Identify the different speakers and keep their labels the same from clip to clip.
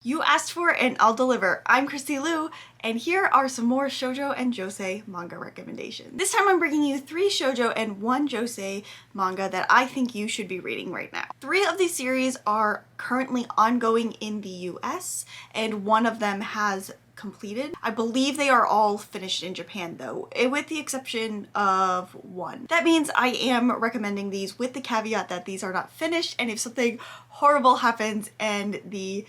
Speaker 1: You asked for and I'll deliver. I'm Christy Liu, and here are some more shoujo and josei manga recommendations. This time I'm bringing you 3 shoujo and 1 josei manga that I think you should be reading right now. 3 of these series are currently ongoing in the US, and 1 of them has completed. I believe they are all finished in Japan though, with the exception of 1. That means I am recommending these with the caveat that these are not finished, and if something horrible happens and the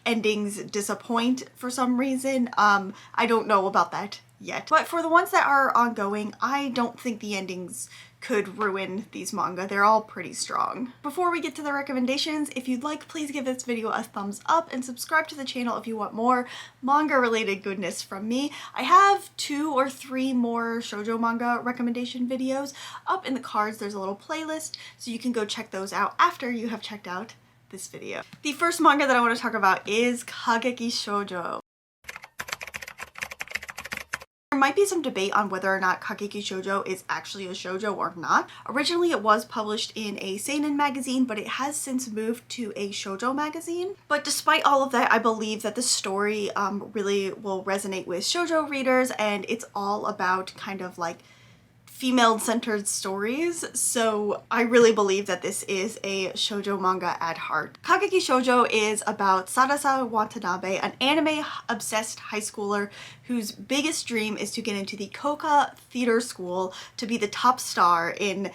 Speaker 1: endings disappoint for some reason, I don't know about that yet. But for the ones that are ongoing, I don't think the endings could ruin these manga. They're all pretty strong. Before we get to the recommendations, if you'd like, please give this video a thumbs up and subscribe to the channel if you want more manga related goodness from me. I have 2 or 3 more shoujo manga recommendation videos up in the cards. There's a little playlist, so you can go check those out after you have checked out this video. The first manga that I want to talk about is Kageki Shojo. There might be some debate on whether or not Kageki Shojo is actually a shoujo or not. Originally it was published in a seinen magazine, but it has since moved to a shoujo magazine. But despite all of that, I believe that the story really will resonate with shoujo readers, and it's all about kind of like female-centered stories, so I really believe that this is a shoujo manga at heart. Kageki Shojo is about Sarasa Watanabe, an anime-obsessed high schooler whose biggest dream is to get into the Koka theater school to be the top star in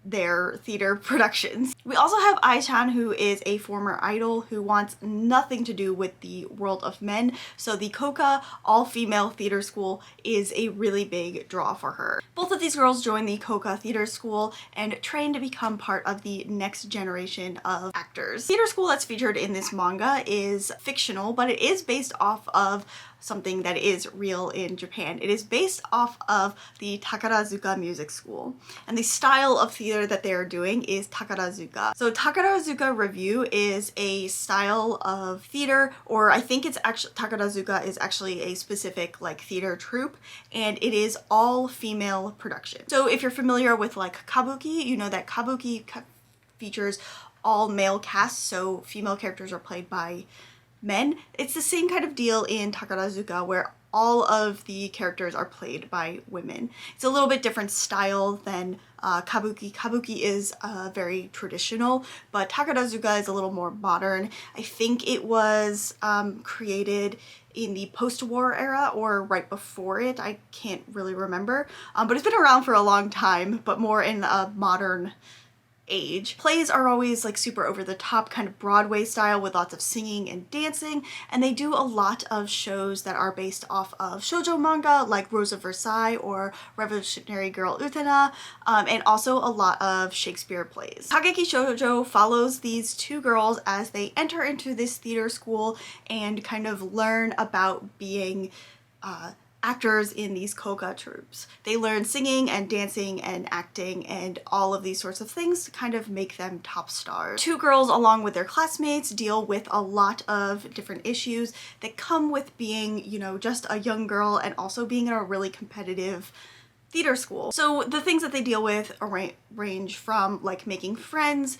Speaker 1: their theater productions. We also have Ai-chan, who is a former idol who wants nothing to do with the world of men, so the Koka all-female theater school is a really big draw for her. Both of these girls join the Koka theater school and train to become part of the next generation of actors. The theater school that's featured in this manga is fictional, but it is based off of something that is real in Japan. It is based off of the Takarazuka music school, and the style of theater that they are doing is Takarazuka. So Takarazuka Revue is a style of theater, or I think it's actually, Takarazuka is actually a specific like theater troupe, and it is all female production. So if you're familiar with like kabuki, you know that kabuki features all male casts, so female characters are played by men. It's the same kind of deal in Takarazuka, where all of the characters are played by women. It's a little bit different style than kabuki. Kabuki is very traditional, but Takarazuka is a little more modern. I think it was created in the post-war era or right before it. I can't really remember, but it's been around for a long time, but more in a modern age. Plays are always like super over the top, kind of Broadway style with lots of singing and dancing, and they do a lot of shows that are based off of shoujo manga like Rose of Versailles or Revolutionary Girl Utena, and also a lot of Shakespeare plays. Kageki Shojo follows these 2 girls as they enter into this theater school and kind of learn about being actors in these Koka troupes. They learn singing and dancing and acting and all of these sorts of things to kind of make them top stars. 2 girls, along with their classmates, deal with a lot of different issues that come with being, you know, just a young girl and also being in a really competitive theater school. So the things that they deal with range from like making friends,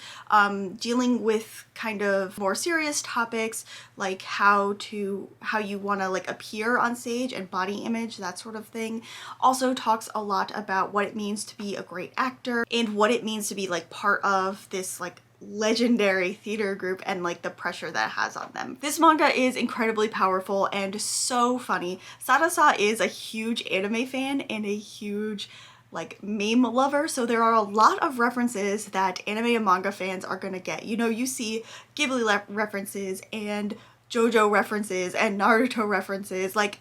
Speaker 1: dealing with kind of more serious topics like how you want to like appear on stage and body image, that sort of thing. Also talks a lot about what it means to be a great actor and what it means to be like part of this like legendary theater group and like the pressure that has on them. This manga is incredibly powerful and so funny. Sarasa is a huge anime fan and a huge like meme lover, so there are a lot of references that anime and manga fans are gonna get. You know, you see Ghibli references and JoJo references and Naruto references, like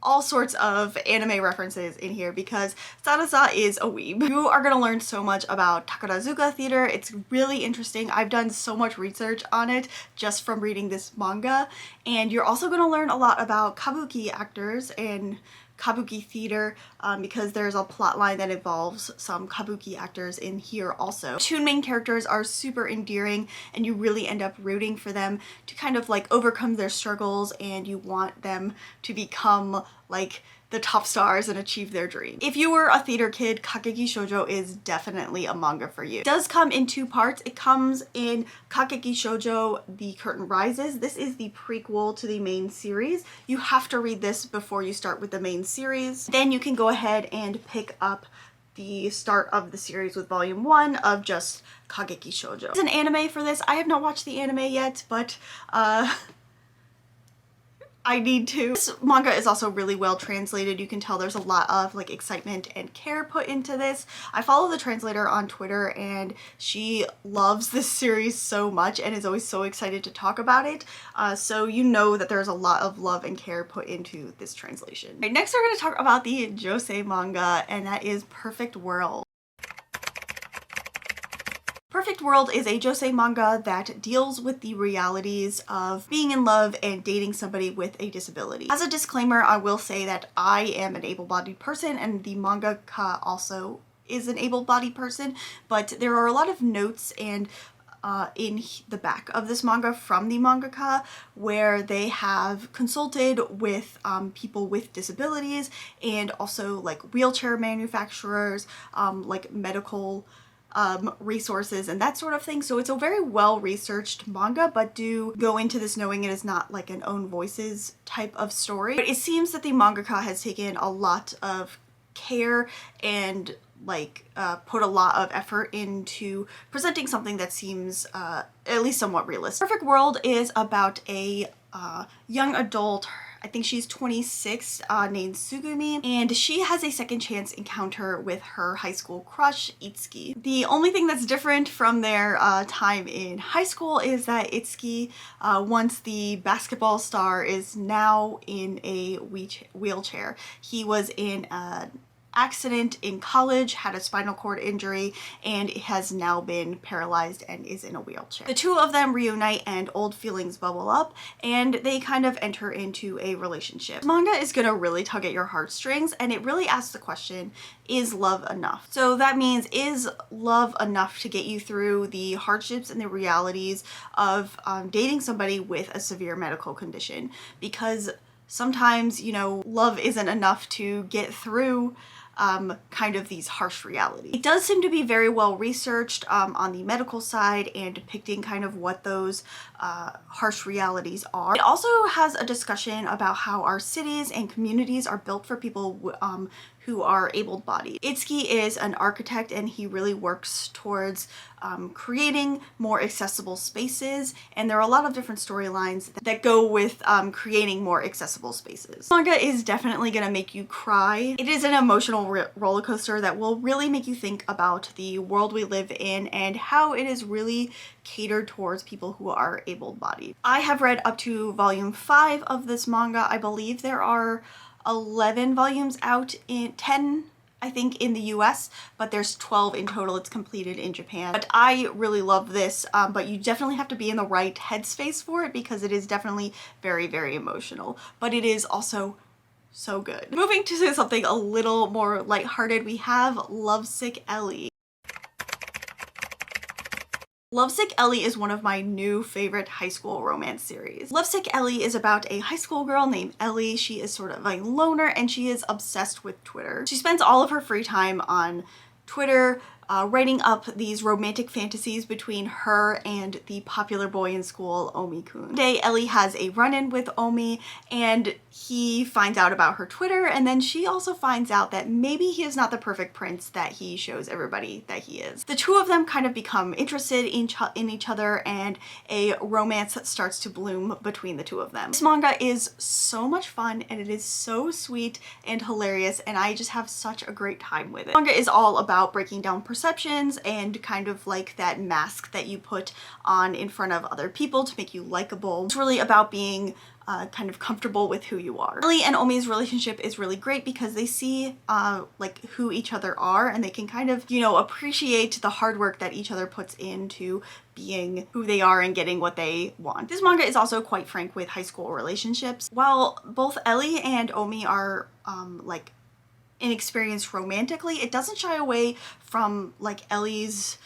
Speaker 1: all sorts of anime references in here because Sarasa is a weeb. You are gonna learn so much about Takarazuka theater. It's really interesting. I've done so much research on it just from reading this manga, and you're also gonna learn a lot about kabuki actors and kabuki theater because there's a plot line that involves some kabuki actors in here also. 2 main characters are super endearing, and you really end up rooting for them to kind of like overcome their struggles, and you want them to become like the top stars and achieve their dream. If you were a theater kid, Kageki Shojo is definitely a manga for you. It does come in 2 parts. It comes in Kageki Shojo The Curtain Rises. This is the prequel to the main series. You have to read this before you start with the main series. Then you can go ahead and pick up the start of the series with volume 1 of just Kageki Shojo. There's an anime for this. I have not watched the anime yet, but I need to. This manga is also really well translated. You can tell there's a lot of like excitement and care put into this. I follow the translator on Twitter and she loves this series so much and is always so excited to talk about it. So you know that there's a lot of love and care put into this translation. Right, next we're going to talk about the Josei manga, and that is Perfect World. Perfect World is a Josei manga that deals with the realities of being in love and dating somebody with a disability. As a disclaimer, I will say that I am an able-bodied person and the mangaka also is an able-bodied person, but there are a lot of notes and in the back of this manga from the mangaka where they have consulted with people with disabilities and also like wheelchair manufacturers, like medical resources and that sort of thing. So it's a very well researched manga, but do go into this knowing it is not like an own voices type of story. But it seems that the mangaka has taken a lot of care and like put a lot of effort into presenting something that seems at least somewhat realistic. Perfect World is about a young adult, I think she's 26, named Sugumi, and she has a second chance encounter with her high school crush, Itsuki. The only thing that's different from their time in high school is that Itsuki, once the basketball star, is now in a wheelchair. He was in an accident in college, had a spinal cord injury, and has now been paralyzed and is in a wheelchair. The two of them reunite and old feelings bubble up and they kind of enter into a relationship. This manga is gonna really tug at your heartstrings and it really asks the question, is love enough? So that means, is love enough to get you through the hardships and the realities of dating somebody with a severe medical condition? Because sometimes, you know, love isn't enough to get through kind of these harsh realities. It does seem to be very well researched on the medical side and depicting kind of what those harsh realities are. It also has a discussion about how our cities and communities are built for people who are able-bodied. Itsuki is an architect and he really works towards creating more accessible spaces, and there are a lot of different storylines that go with creating more accessible spaces. Manga is definitely gonna make you cry. It is an emotional roller coaster that will really make you think about the world we live in and how it is really catered towards people who are able-bodied. I have read up to volume 5 of this manga. I believe there are 11 volumes out, in 10 I think in the US, but there's 12 in total. It's completed in Japan. But I really love this, but you definitely have to be in the right headspace for it because it is definitely very, very emotional. But it is also so good. Moving to something a little more lighthearted, we have Lovesick Ellie. Lovesick Ellie is one of my new favorite high school romance series. Lovesick Ellie is about a high school girl named Ellie. She is sort of a loner and she is obsessed with Twitter. She spends all of her free time on Twitter, writing up these romantic fantasies between her and the popular boy in school, Omi-kun. One day, Ellie has a run-in with Omi and he finds out about her Twitter, and then she also finds out that maybe he is not the perfect prince that he shows everybody that he is. The two of them kind of become interested in each other and a romance starts to bloom between the two of them. This manga is so much fun and it is so sweet and hilarious and I just have such a great time with it. The manga is all about breaking down perceptions and kind of like that mask that you put on in front of other people to make you likable. It's really about being kind of comfortable with who you are. Ellie and Omi's relationship is really great because they see like who each other are and they can kind of, you know, appreciate the hard work that each other puts into being who they are and getting what they want. This manga is also quite frank with high school relationships. While both Ellie and Omi are like inexperienced romantically, it doesn't shy away from like Ellie's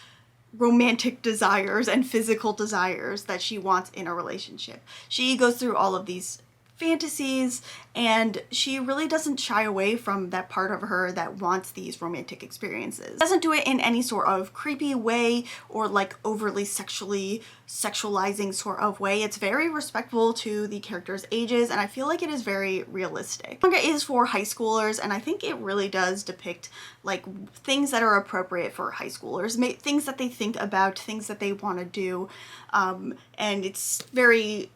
Speaker 1: romantic desires and physical desires that she wants in a relationship. She goes through all of these fantasies, and she really doesn't shy away from that part of her that wants these romantic experiences. Doesn't do it in any sort of creepy way or like overly sexualizing sort of way. It's very respectful to the characters' ages, and I feel like it is very realistic. Manga is for high schoolers, and I think it really does depict like things that are appropriate for high schoolers, things that they think about, things that they want to do, and it's very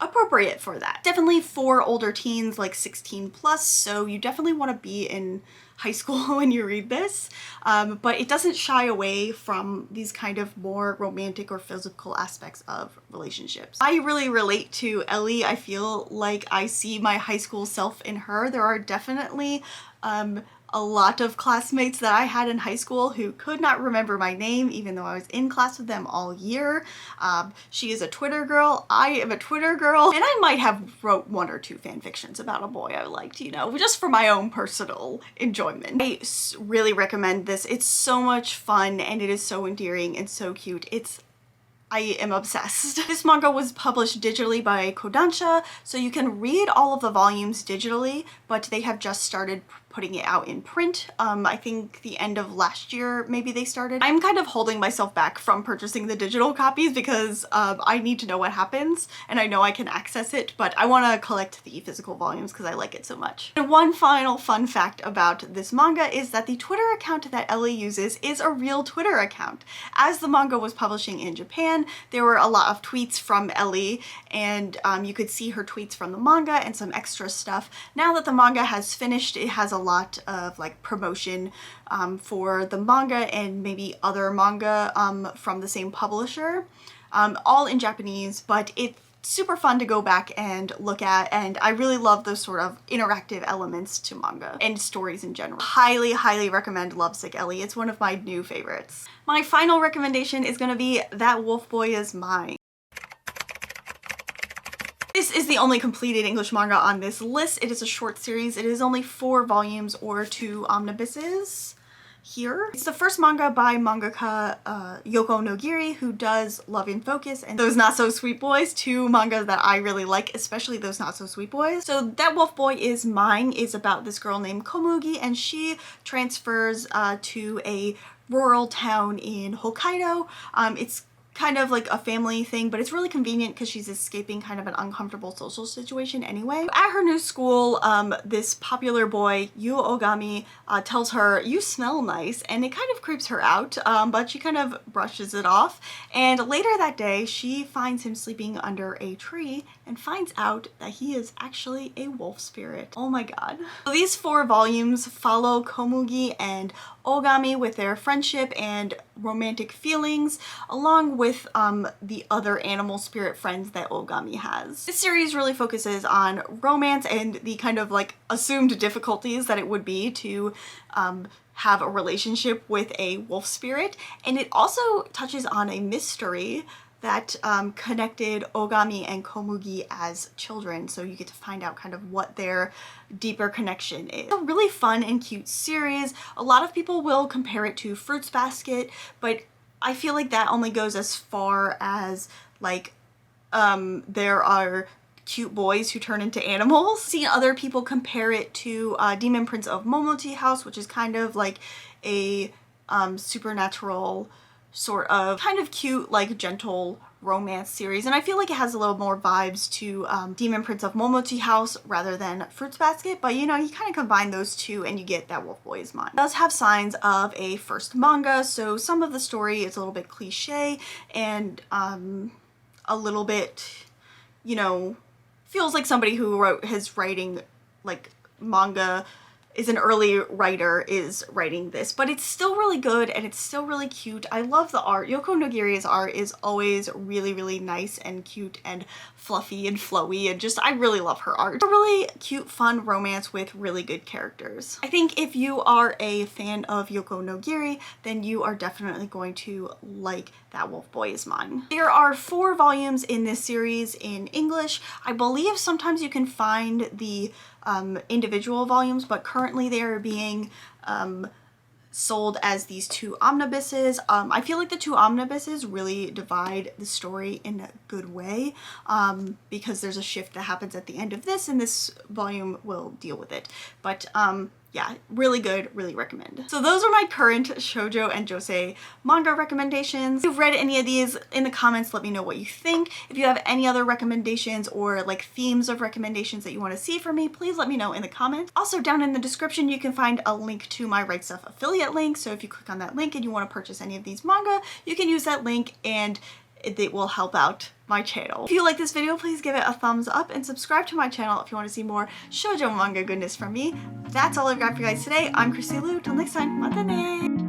Speaker 1: appropriate for that. Definitely for older teens, like 16 plus, so you definitely want to be in high school when you read this, but it doesn't shy away from these kind of more romantic or physical aspects of relationships. I really relate to Ellie. I feel like I see my high school self in her. There are definitely a lot of classmates that I had in high school who could not remember my name even though I was in class with them all year. She is a Twitter girl, I am a Twitter girl, and I might have wrote 1 or 2 fan fictions about a boy I liked, you know, just for my own personal enjoyment. I really recommend this. It's so much fun and it is so endearing and so cute. I am obsessed. This manga was published digitally by Kodansha, so you can read all of the volumes digitally, but they have just started putting it out in print. I think the end of last year, maybe they started. I'm kind of holding myself back from purchasing the digital copies because I need to know what happens, and I know I can access it, but I want to collect the physical volumes because I like it so much. And one final fun fact about this manga is that the Twitter account that Ellie uses is a real Twitter account. As the manga was publishing in Japan, there were a lot of tweets from Ellie, and you could see her tweets from the manga and some extra stuff. Now that the manga has finished, it has a lot of like promotion for the manga and maybe other manga from the same publisher, all in Japanese, but it's super fun to go back and look at, and I really love those sort of interactive elements to manga and stories in general. Highly, highly recommend Lovesick Ellie. It's one of my new favorites. My final recommendation is gonna be That Wolf Boy Is Mine. This is the only completed English manga on this list. It is a short series. It is only 4 volumes or 2 omnibuses here. It's the first manga by mangaka Yoko Nogiri, who does Love in Focus and Those Not So Sweet Boys, 2 mangas that I really like, especially Those Not So Sweet Boys. So That Wolf Boy Is Mine is about this girl named Komugi, and she transfers to a rural town in Hokkaido. It's kind of like a family thing, but it's really convenient because she's escaping kind of an uncomfortable social situation anyway. At her new school, this popular boy, Yu Ogami, tells her, "You smell nice," and it kind of creeps her out, but she kind of brushes it off. And later that day, she finds him sleeping under a tree and finds out that he is actually a wolf spirit. Oh my god. So these 4 volumes follow Komugi and Ogami with their friendship and romantic feelings, along with the other animal spirit friends that Ogami has. This series really focuses on romance and the kind of like assumed difficulties that it would be to have a relationship with a wolf spirit, and it also touches on a mystery that connected Ogami and Komugi as children, so you get to find out kind of what their deeper connection is. It's a really fun and cute series. A lot of people will compare it to Fruits Basket, but I feel like that only goes as far as like there are cute boys who turn into animals. Seen other people compare it to Demon Prince of Momoti House, which is kind of like a supernatural sort of kind of cute, like gentle romance series, and I feel like it has a little more vibes to Demon Prince of Momoti House rather than Fruits Basket, but you know, you kind of combine those two and you get That Wolf Boy Is Mine. It does have signs of a first manga, so some of the story is a little bit cliche and a little bit, you know, feels like somebody who is writing like manga, is an early writer, is writing this, but it's still really good and it's still really cute. I love the art. Yoko Nogiri's art is always really, really nice and cute and fluffy and flowy, and just I really love her art. A really cute, fun romance with really good characters. I think if you are a fan of Yoko Nogiri, then you are definitely going to like That Wolf Boy Is Mine. There are 4 volumes in this series in English. I believe sometimes you can find the individual volumes, but currently they are being sold as these two omnibuses. I feel like the two omnibuses really divide the story in a good way, because there's a shift that happens at the end of this, and this volume will deal with it. But yeah, really good, really recommend. So those are my current shoujo and josei manga recommendations. If you've read any of these, in the comments let me know what you think. If you have any other recommendations or like themes of recommendations that you want to see from me, please let me know in the comments. Also, down in the description you can find a link to my Right Stuff affiliate link, so if you click on that link and you want to purchase any of these manga, you can use that link and it will help out my channel. If you like this video, please give it a thumbs up and subscribe to my channel if you want to see more shoujo manga goodness from me. That's all I've got for you guys today. I'm Chrissy Lou. Till next time, matane!